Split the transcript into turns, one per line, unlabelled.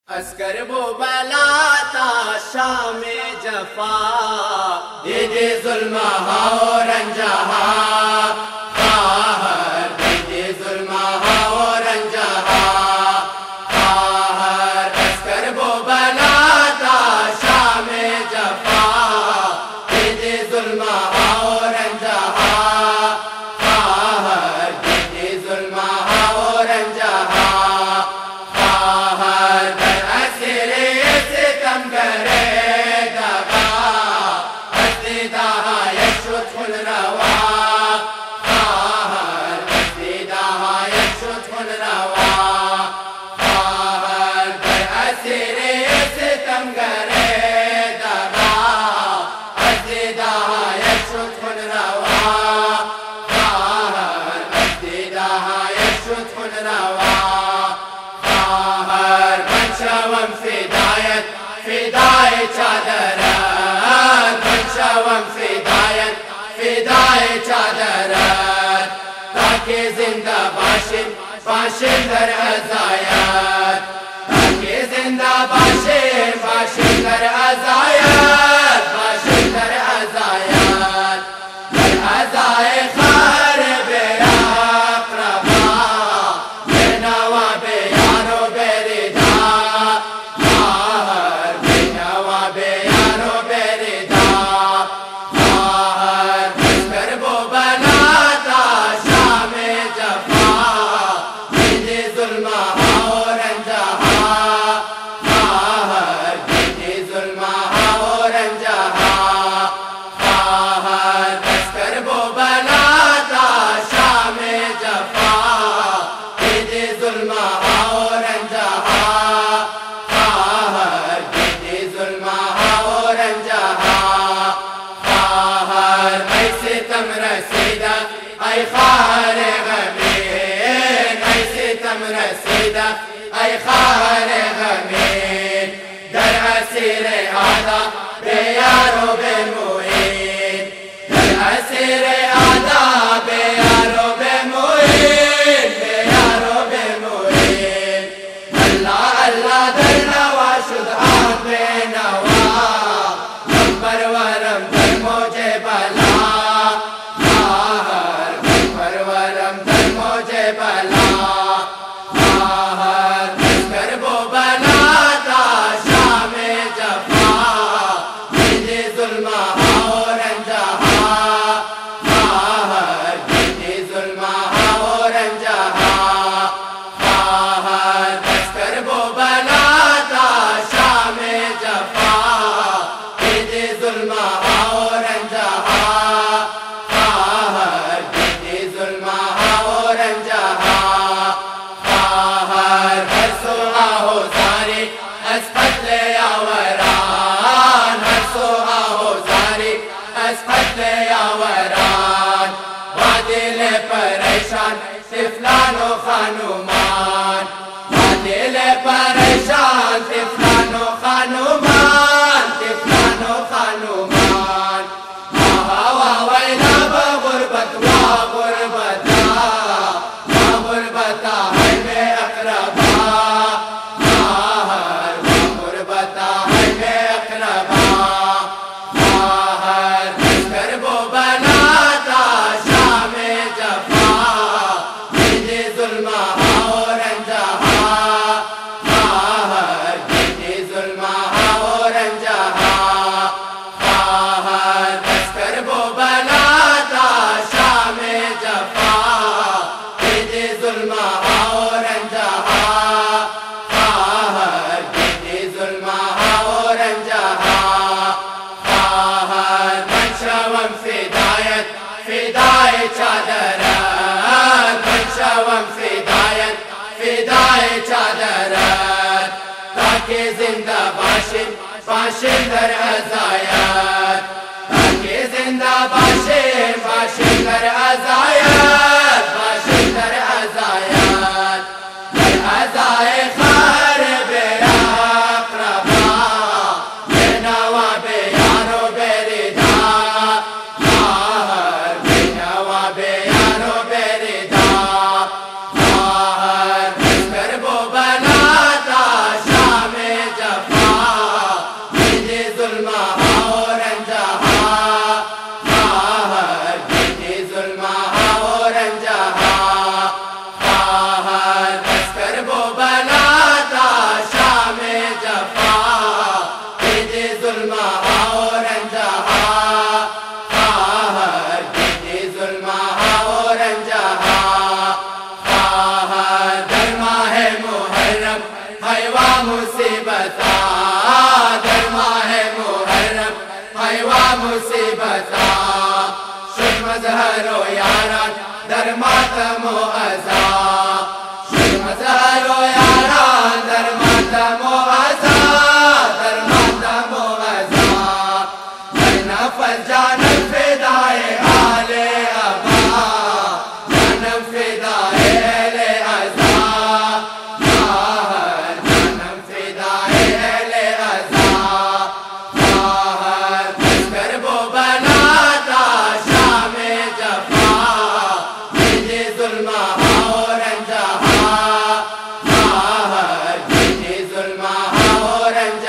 Oscar وہ بلاتا شام جفا دیدی ظلم ہاؤ رنجہا خواہر دیدی ظلم ہاؤ رنجہا خواہر اسکر وہ بلاتا شام جفا دیدی ظلم ہاؤ رنجہا خواہر دیدی ظلم ہاؤ رنجہا فدای چادرت منشوم فدای چادرت تاکہ زندہ باشم در عزایت تاکہ زندہ باشم در عزایت باشم در عزایت در عزای خار بے اقربا بے نوا بے یارو بے ردا ای خواہر غمین ای ستم رسیدہ ای خواہر غمین در اسیر آدھا بے یارو بے معین در اسیر آدھا بے یارو بے معین بے یارو بے معین اللہ اللہ در نوا شد آن بے نوا ہم پرورم در موجے بلا طفلان و خانومان دل پریشان طفلان و خانومان طفلان و خانومان آہا ویلا بغربت و غربتا غربتا ہے بے اقربا آہر غربتا ہے بے اقربا آہر اسکر وہ بلاتا شام جفا فدای چادرت منشوم فدای چادرت تاکہ زندہ باشم در عزایت تاکہ زندہ باشم در عزایت باشم در عزایت در عزای خار بے اقربا بے نوا بے یارو بے ردا اسکر وہ بلاتا شام ماتم و ازا مظہر و یاران در ماتم و ازا در ماتم و ازا ہر نفس جانم فدائے آل ابا جانم فدائے اہل ازا جانم فدائے اہل ازا لشکر وہ بناتا شام جفا جنہیں ظلم اور رنجہا جنہیں ظلم اور رنجہا